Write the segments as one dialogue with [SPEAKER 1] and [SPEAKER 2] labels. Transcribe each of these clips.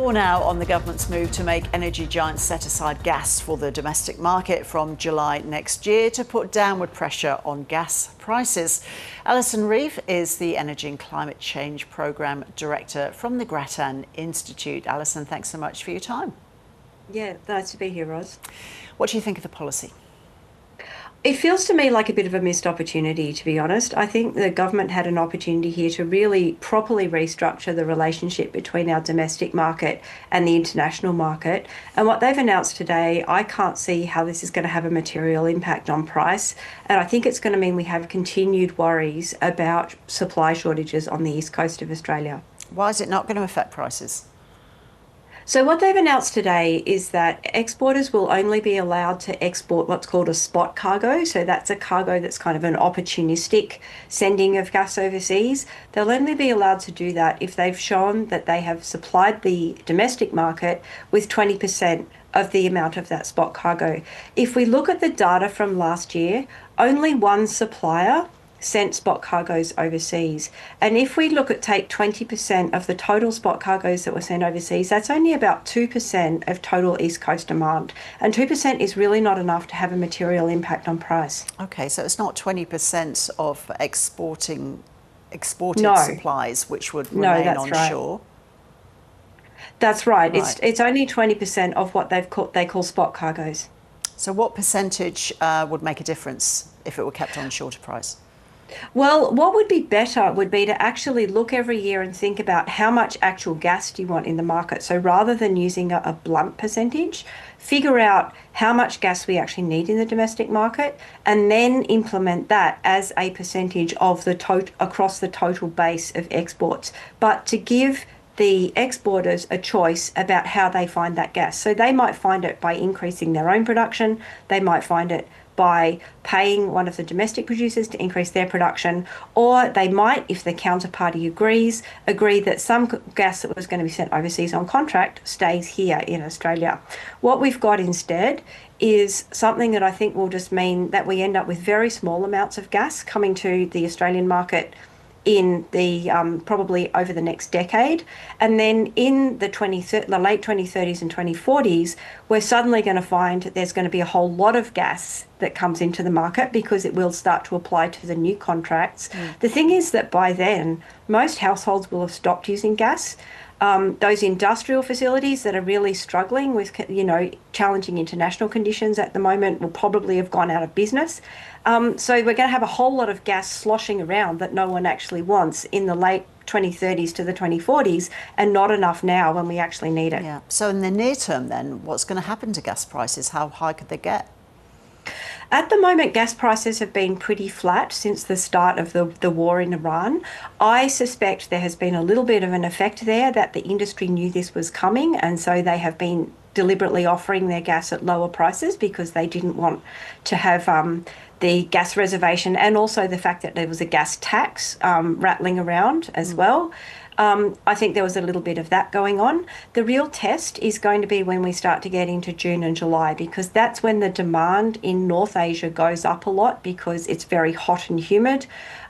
[SPEAKER 1] More now on the government's move to make energy giants set aside gas for the domestic market from July next year to put downward pressure on gas prices. Alison Reeve is the Energy and Climate Change Programme Director from the Grattan Institute. Alison, thanks so much for your time.
[SPEAKER 2] Yeah, nice to be here, Roz.
[SPEAKER 1] What do you think of the policy?
[SPEAKER 2] It feels to me like a bit of a missed opportunity, to be honest. I think the government had an opportunity here to really properly restructure the relationship between our domestic market and the international market. And what they've announced today, I can't see how this is going to have a material impact on price. And I think it's going to mean we have continued worries about supply shortages on the east coast of Australia.
[SPEAKER 1] Why is it not going to affect prices?
[SPEAKER 2] So what they've announced today is that exporters will only be allowed to export what's called a spot cargo. So that's a cargo that's kind of an opportunistic sending of gas overseas. They'll only be allowed to do that if they've shown that they have supplied the domestic market with 20% of the amount of that spot cargo. If we look at the data from last year, only one supplier sent spot cargoes overseas. And if we take 20% of the total spot cargoes that were sent overseas, that's only about 2% of total East Coast demand. And 2% is really not enough to have a material impact on price.
[SPEAKER 1] Okay, so it's not 20% of exported
[SPEAKER 2] No.
[SPEAKER 1] supplies which would remain
[SPEAKER 2] that's
[SPEAKER 1] onshore.
[SPEAKER 2] Right. That's right.
[SPEAKER 1] Right.
[SPEAKER 2] It's only 20% of what they call spot cargoes.
[SPEAKER 1] So what percentage would make a difference if it were kept on shorter price?
[SPEAKER 2] Well, what would be better would be to actually look every year and think about how much actual gas do you want in the market. So rather than using a blunt percentage, figure out how much gas we actually need in the domestic market and then implement that as a percentage of the across the total base of exports. But to give the exporters a choice about how they find that gas. So they might find it by increasing their own production. They might find it by paying one of the domestic producers to increase their production, or they might, if the counterparty agrees, agree that some gas that was going to be sent overseas on contract stays here in Australia. What we've got instead is something that I think will just mean that we end up with very small amounts of gas coming to the Australian market in the probably over the next decade. And then in the late 2030s and 2040s, we're suddenly going to find that there's going to be a whole lot of gas that comes into the market because it will start to apply to the new contracts. The thing is that by then, most households will have stopped using gas. Those industrial facilities that are really struggling with, challenging international conditions at the moment will probably have gone out of business. So we're going to have a whole lot of gas sloshing around that no one actually wants in the late 2030s to the 2040s, and not enough now when we actually need it.
[SPEAKER 1] Yeah. So in the near term then, what's going to happen to gas prices? How high could they get?
[SPEAKER 2] At the moment, gas prices have been pretty flat since the start of the war in Iran. I suspect there has been a little bit of an effect there that the industry knew this was coming, and so they have been deliberately offering their gas at lower prices because they didn't want to have the gas reservation, and also the fact that there was a gas tax rattling around as well. I think there was a little bit of that going on. The real test is going to be when we start to get into June and July, because that's when the demand in North Asia goes up a lot because it's very hot and humid.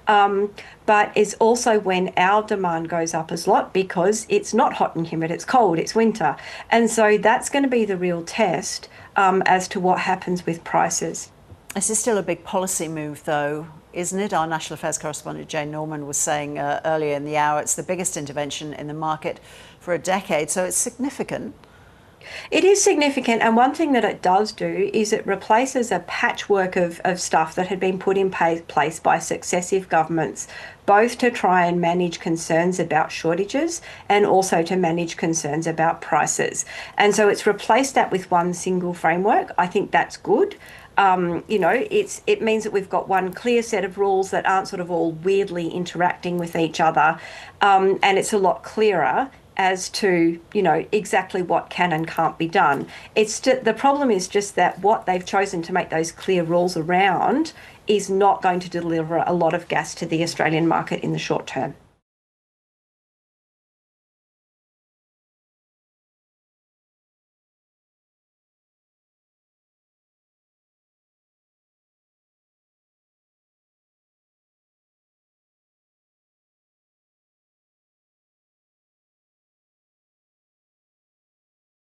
[SPEAKER 2] But it's also when our demand goes up a lot because it's not hot and humid, it's cold, it's winter. And so that's going to be the real test as to what happens with prices.
[SPEAKER 1] This is still a big policy move, though, isn't it? Our National Affairs correspondent Jane Norman was saying earlier in the hour it's the biggest intervention in the market for a decade, so it's significant.
[SPEAKER 2] It is significant, and one thing that it does do is it replaces a patchwork of stuff that had been put in place by successive governments, both to try and manage concerns about shortages and also to manage concerns about prices. And so it's replaced that with one single framework. I think that's good. It means that we've got one clear set of rules that aren't sort of all weirdly interacting with each other, and it's a lot clearer as to exactly what can and can't be done. The problem is just that what they've chosen to make those clear rules around is not going to deliver a lot of gas to the Australian market in the short term.